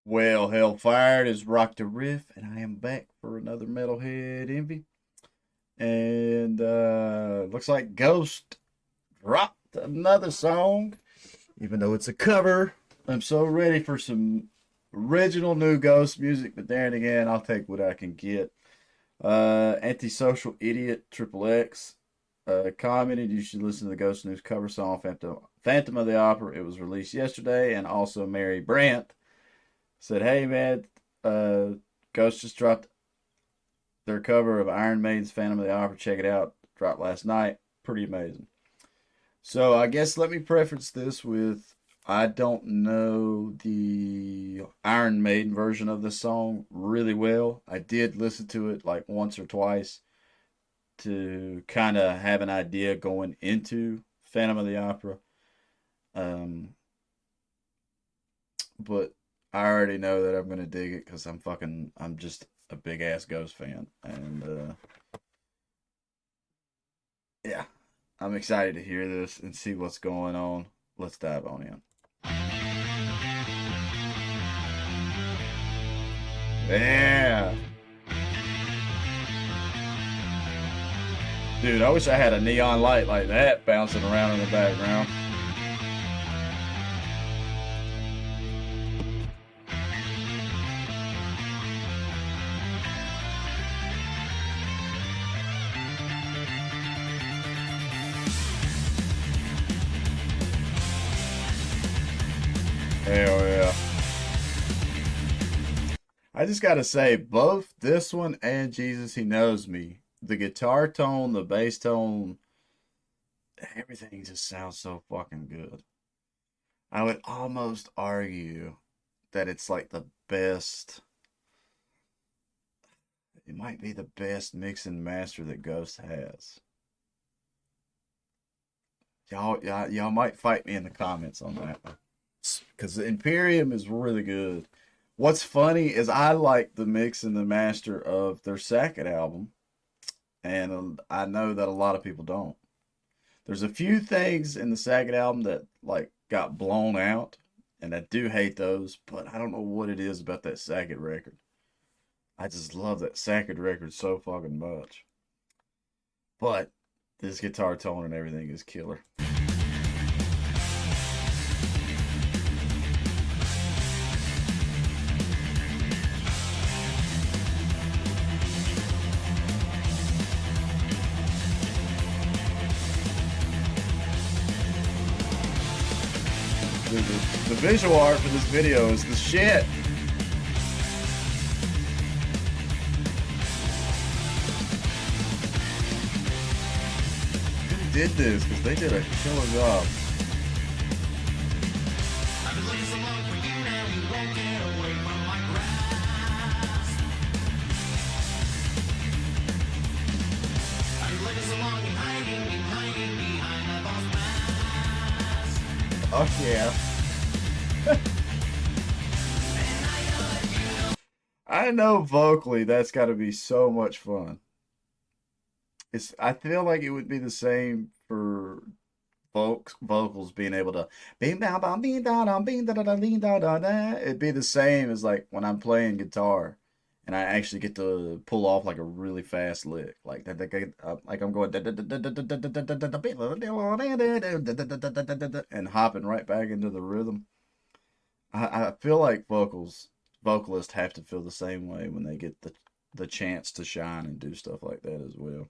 Well, Hellfired is Rock the Riff, and I am back for another Metalhead Envy. And looks like Ghost dropped another song, even though it's a cover. I'm so ready for some original new Ghost music, but then again, I'll take what I can get. Antisocial Idiot Triple X commented you should listen to the Ghost News cover song Phantom of the Opera. It was released yesterday, and also Mary Brandt said, "Hey man, uh, Ghost just dropped their cover of Iron Maiden's Phantom of the Opera. Check it out. Dropped last night. Pretty amazing." So I guess let me preface this with I don't know the Iron Maiden version of the song really well. I did listen to it like once or twice to kind of have an idea going into Phantom of the Opera. Um, but I already know that I'm gonna dig it because I'm just a big ass Ghost fan, and yeah, I'm excited to hear this and see what's going on. Let's dive on in. Yeah, dude, I wish I had a neon light like that bouncing around in the background. Hell yeah. I just gotta say, both this one and Jesus He Knows Me, the guitar tone, the bass tone, everything just sounds so fucking good. I would almost argue that it's like the best, it might be the best mix and master that Ghost has. Y'all might fight me in the comments on that one. Because the Imperium is really good. What's funny is I like the mix and the master of their second album, and I know that a lot of people don't. There's a few things in the second album that like got blown out, and I do hate those, but I don't know what it is about that second record. I just love that second record so fucking much. But this guitar tone and everything is killer. The visual art for this video is the shit. Who did this? Because they did a killer job. Oh yeah. I know vocally that's got to be so much fun. I feel like it would be the same for vocals being able to bing da bam bing da da bing da da da bing da da da. It'd be the same as like when I'm playing guitar and I actually get to pull off like a really fast lick, like that, like I'm going and hopping right back into the rhythm. I feel like vocalists have to feel the same way when they get the chance to shine and do stuff like that as well.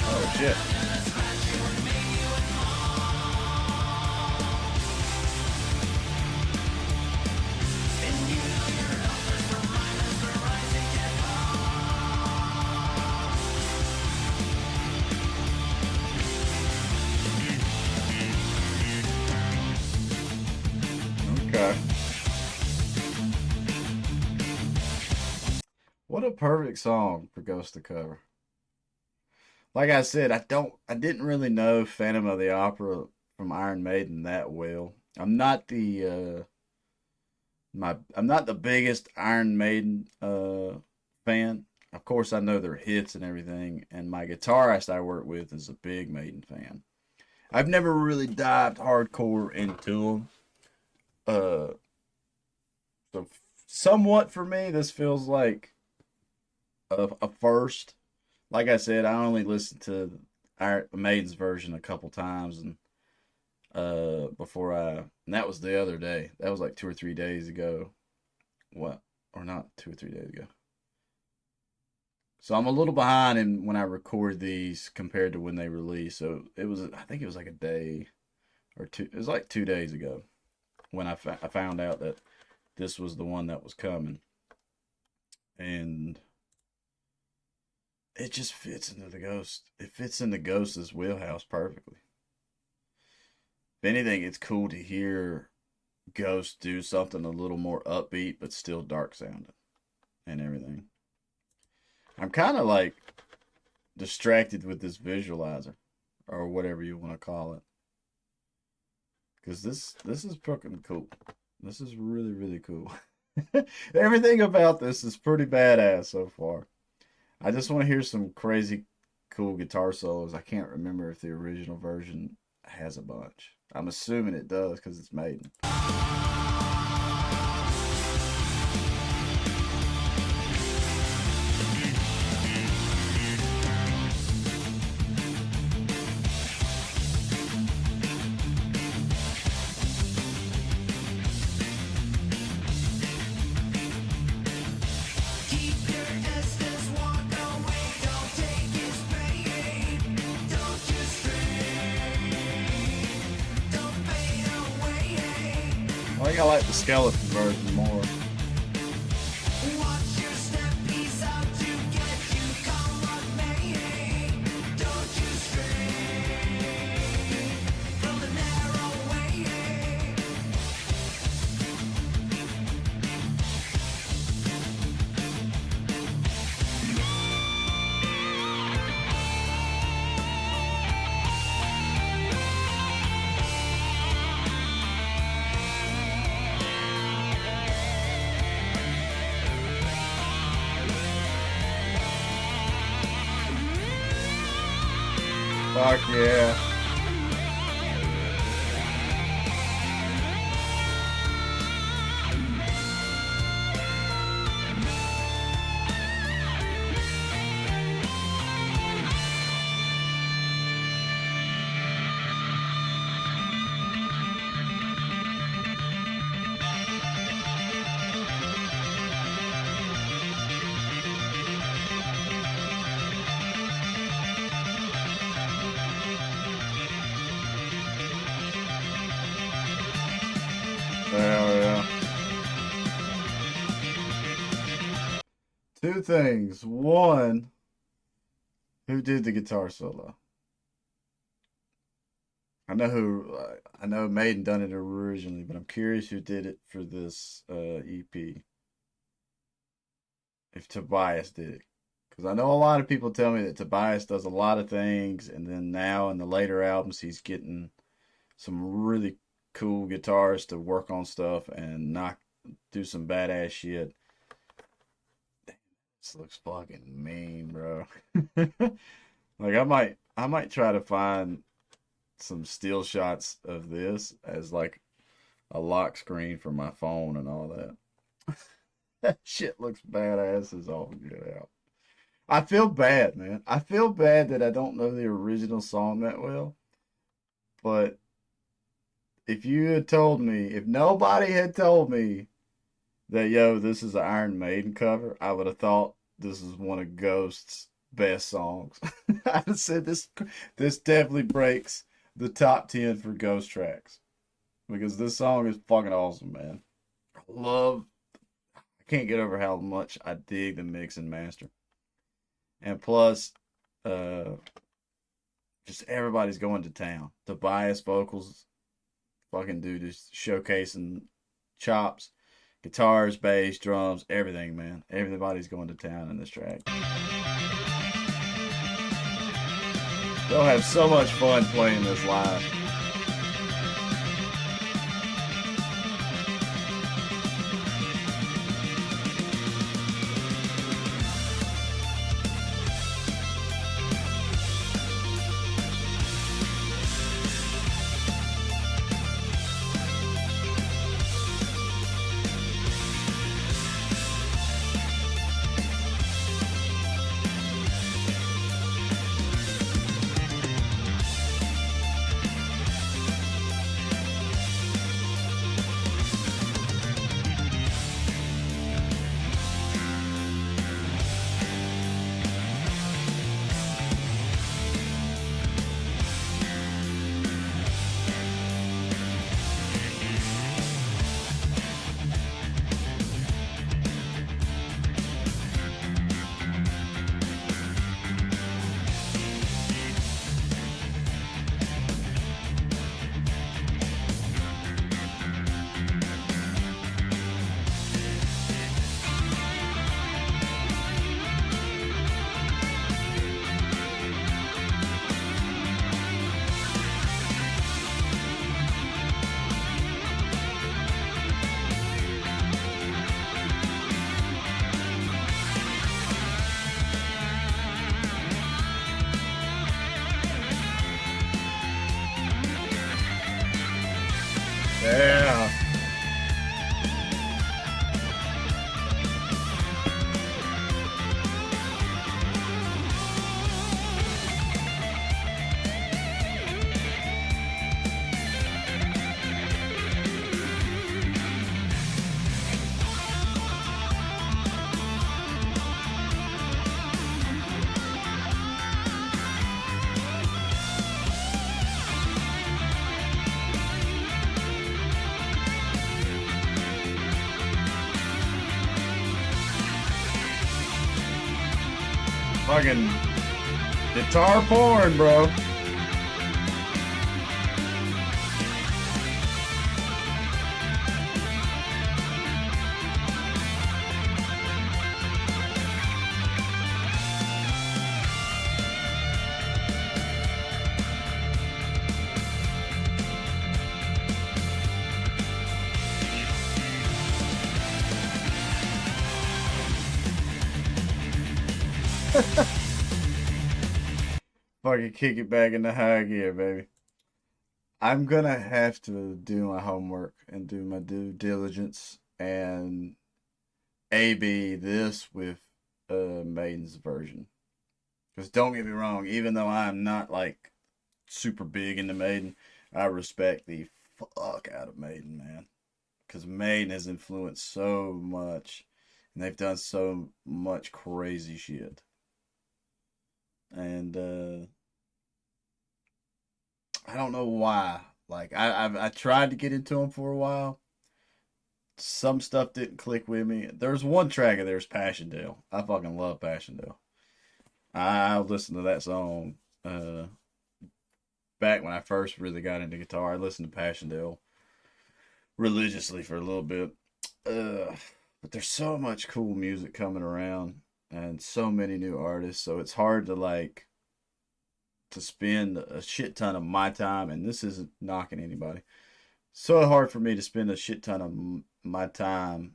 Oh shit. a perfect song for Ghost to cover. Like I said, I didn't really know Phantom of the Opera from Iron Maiden that well. I'm not the biggest Iron Maiden fan. Of course, I know their hits and everything, and my guitarist I work with is a big Maiden fan. I've never really dived hardcore into them. Uh, so somewhat for me, this feels like a first. Like I said, I only listened to Iron Maiden's version a couple times, and and that was the other day. That was like 2 or 3 days ago. What? Or not 2 or 3 days ago. So I'm a little behind in when I record these compared to when they release. So I think it was like a day or two. It was like 2 days ago when I found out that this was the one that was coming, and it just fits into the Ghost. It fits into Ghost's wheelhouse perfectly. If anything, it's cool to hear Ghost do something a little more upbeat but still dark sounding and everything. I'm kind of like distracted with this visualizer or whatever you want to call it, because this is fucking cool. This is really cool. Everything about this is pretty badass so far. I just want to hear some crazy cool guitar solos. I can't remember if the original version has a bunch. I'm assuming it does because it's Maiden. I think I like the skeleton version more. Fuck yeah. Hell yeah. Two things. One, who did the guitar solo? I know Maiden done it originally, but I'm curious who did it for this EP. If Tobias did it. Because I know a lot of people tell me that Tobias does a lot of things, and then now in the later albums, he's getting some really cool guitarists to work on stuff and knock do some badass shit. This looks fucking mean, bro. Like I might try to find some still shots of this as like a lock screen for my phone and all that. That shit looks badass as all get out. I feel bad, man. I feel bad that I don't know the original song that well. But if nobody had told me that, yo, this is an Iron Maiden cover, I would have thought this is one of Ghost's best songs. I'd have said this definitely breaks the top 10 for Ghost tracks because this song is fucking awesome, man. I can't get over how much I dig the mix and master. And plus, uh, just everybody's going to town. Tobias vocals, fucking dude is showcasing chops. Guitars, bass, drums, everything, man. Everybody's going to town in this track. They'll have so much fun playing this live. Yeah. Fucking guitar porn, bro. Fucking kick it back into high gear, baby. I'm gonna have to do my homework and do my due diligence and AB this with Maiden's version. Because don't get me wrong, even though I'm not like super big into Maiden, I respect the fuck out of Maiden, man. Because Maiden has influenced so much, and they've done so much crazy shit. And I don't know why. Like I tried to get into them for a while. Some stuff didn't click with me. There's one track of theirs, Passchendaele. I fucking love Passchendaele. I listened to that song back when I first really got into guitar. I listened to Passchendaele religiously for a little bit. But there's so much cool music coming around and so many new artists, so it's hard to like to spend a shit ton of my time, and this isn't knocking anybody. So hard for me to spend a shit ton of my time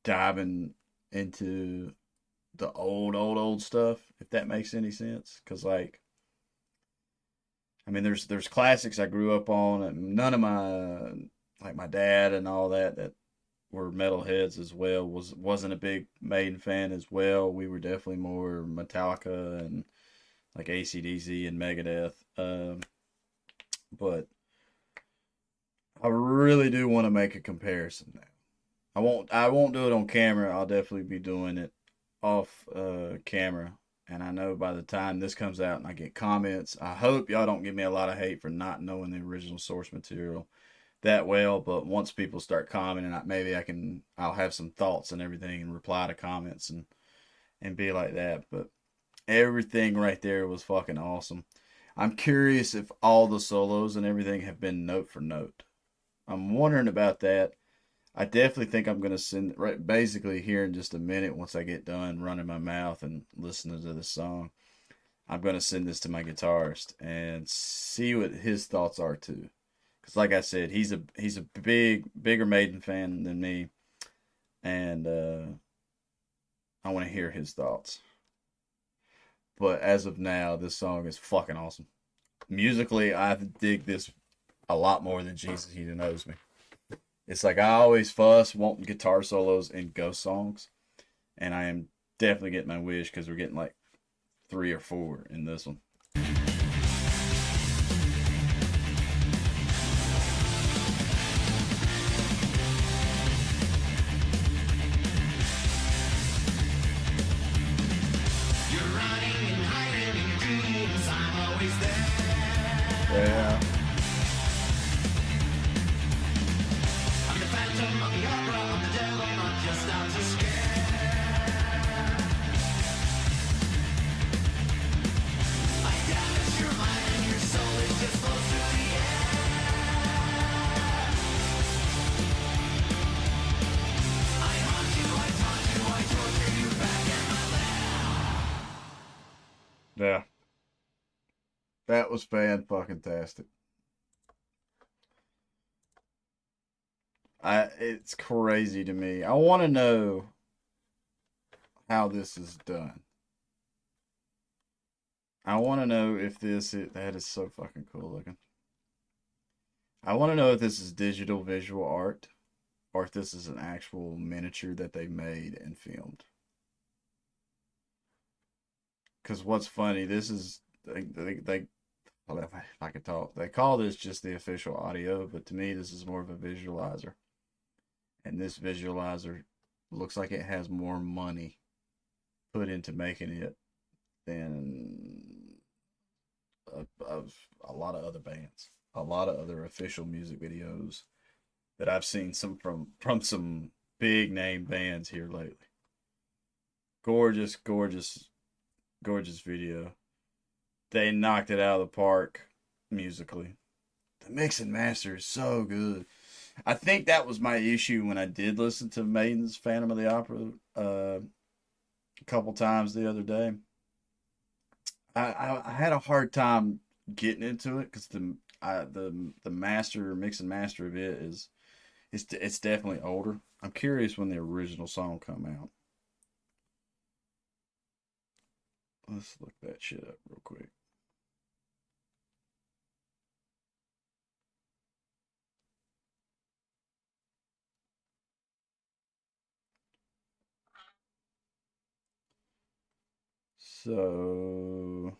diving into the old stuff, if that makes any sense. Because like, I mean, there's classics I grew up on, and none of my like my dad and all that were metalheads as well. Wasn't a big Maiden fan as well. We were definitely more Metallica and like AC/DC and Megadeth. But I really do want to make a comparison now. I won't do it on camera. I'll definitely be doing it off camera. And I know by the time this comes out and I get comments, I hope y'all don't give me a lot of hate for not knowing the original source material that well. But once people start commenting, maybe I'll have some thoughts and everything and reply to comments and be like that. But everything right there was fucking awesome. I'm curious if all the solos and everything have been note for note. I'm wondering about that. I definitely think I'm gonna send right basically here in just a minute once I get done running my mouth and listening to the song. I'm gonna send this to my guitarist and see what his thoughts are too. Because like I said, he's a bigger Maiden fan than me, and I want to hear his thoughts. But as of now, this song is fucking awesome. Musically, I dig this a lot more than Jesus He Knows Me. It's like I always fuss wanting guitar solos in Ghost songs, and I am definitely getting my wish because we're getting like three or four in this one. Yeah. Yeah. That was fan fucking tastic. It's crazy to me. I want to know how this is done. I want to know if that is so fucking cool looking. I want to know if this is digital visual art or if this is an actual miniature that they made and filmed. Because what's funny, this is they well, if I could talk, they call this just the official audio, but to me, this is more of a visualizer. And this visualizer looks like it has more money put into making it than of a lot of other bands, a lot of other official music videos that I've seen some from some big name bands here lately. Gorgeous, gorgeous, gorgeous video. They knocked it out of the park musically. The mix and master is so good. I think that was my issue when I did listen to Maiden's Phantom of the Opera a couple times the other day. I had a hard time getting into it because the master mix and master of it is it's definitely older. I'm curious when the original song come out. Let's look that shit up real quick. So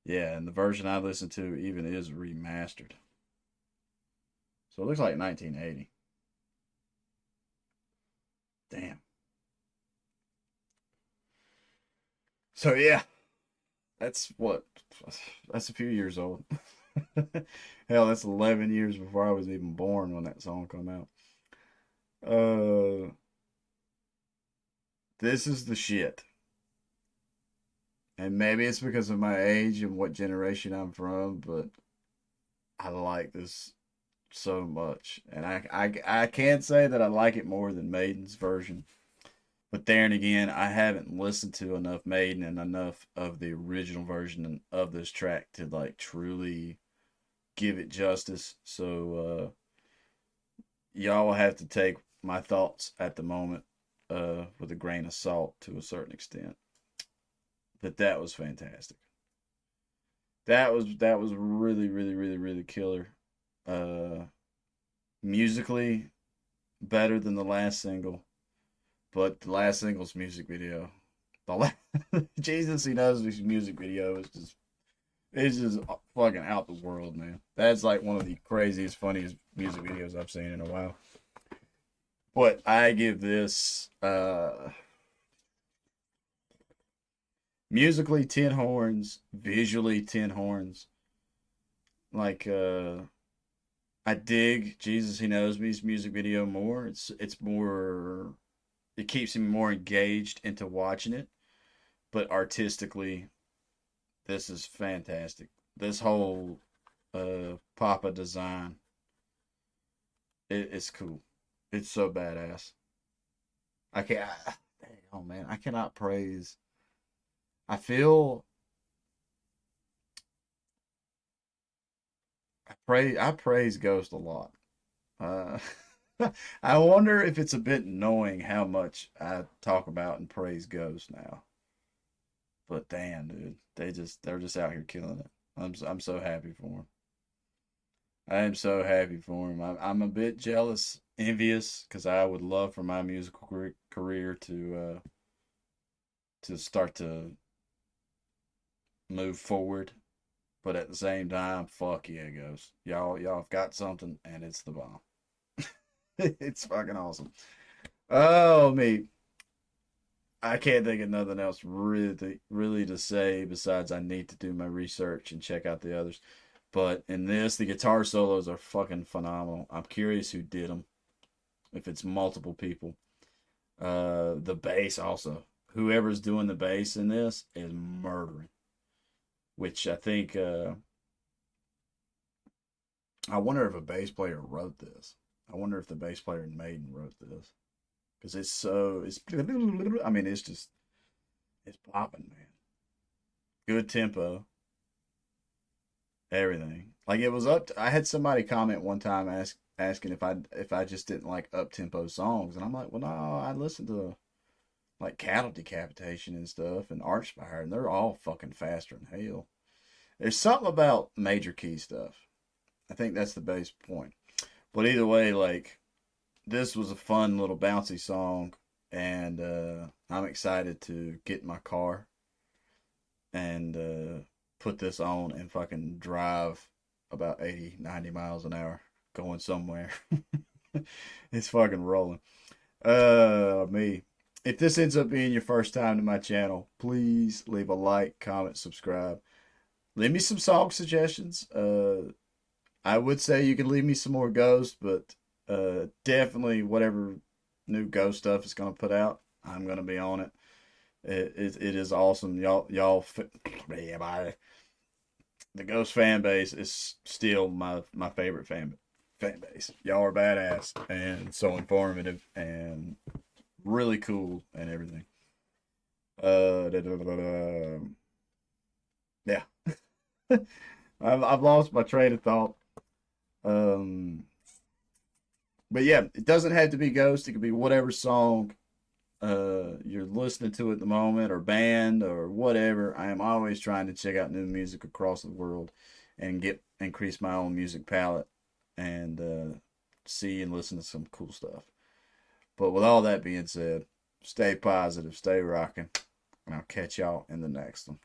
yeah, and the version I listened to even is remastered. So it looks like 1980. Damn. So yeah, that's what that's a few years old. Hell, that's 11 years before I was even born when that song come out. Uh, this is the shit. And maybe it's because of my age and what generation I'm from, but I like this so much. And I can't say that I like it more than Maiden's version. But there and again, I haven't listened to enough Maiden and enough of the original version of this track to like truly give it justice. So y'all will have to take my thoughts at the moment with a grain of salt to a certain extent. But that was fantastic. That was really really really really killer. Uh, musically better than the last single, but the last single's music video, the Jesus He Knows Me's music video is just it's just fucking out the world, man. That's like one of the craziest, funniest music videos I've seen in a while. But I give this musically 10 horns, visually 10 horns. Like I dig Jesus He Knows Me's music video more. It's more it keeps me more engaged into watching it, but artistically this is fantastic. This whole Papa design It's cool. It's so badass. I can't. Oh man, I cannot praise. I feel I praise Ghost a lot. Uh, I wonder if it's a bit annoying how much I talk about and praise Ghost now. But damn, dude, they're just out here killing it. I'm so happy for them. I am so happy for him. I'm a bit jealous, envious, because I would love for my musical career to start to move forward. But at the same time, fuck yeah, Ghost. Y'all have got something, and it's the bomb. It's fucking awesome. Oh me, I can't think of nothing else really to say besides I need to do my research and check out the others. But in this, the guitar solos are fucking phenomenal. I'm curious who did them. If it's multiple people. The bass also. Whoever's doing the bass in this is murdering. Which I think I wonder if a bass player wrote this. I wonder if the bass player in Maiden wrote this. Because it's I mean it's just it's popping, man. Good tempo, everything. Like it was I had somebody comment one time asking if I just didn't like up tempo songs, and I'm like, well, no, I listen to like Cattle Decapitation and stuff, and Archspire, and they're all fucking faster than hell. There's something about major key stuff. I think that's the base point. But either way, like this was a fun little bouncy song, and I'm excited to get in my car and put this on and fucking drive about 80, 90 miles an hour going somewhere. It's fucking rolling. Me. If this ends up being your first time to my channel, please leave a like, comment, subscribe. Leave me some song suggestions. I would say you can leave me some more Ghost, but definitely whatever new Ghost stuff is gonna put out, I'm gonna be on it. It is awesome, y'all. The Ghost fan base is still my favorite fan base. Y'all are badass and so informative and really cool and everything. Da, da, da, da. Yeah, I've lost my train of thought. Um, but yeah, it doesn't have to be Ghost. It could be whatever song you're listening to at the moment, or band, or whatever. I am always trying to check out new music across the world and get increase my own music palette and see and listen to some cool stuff. But with all that being said, stay positive, stay rocking, and I'll catch y'all in the next one.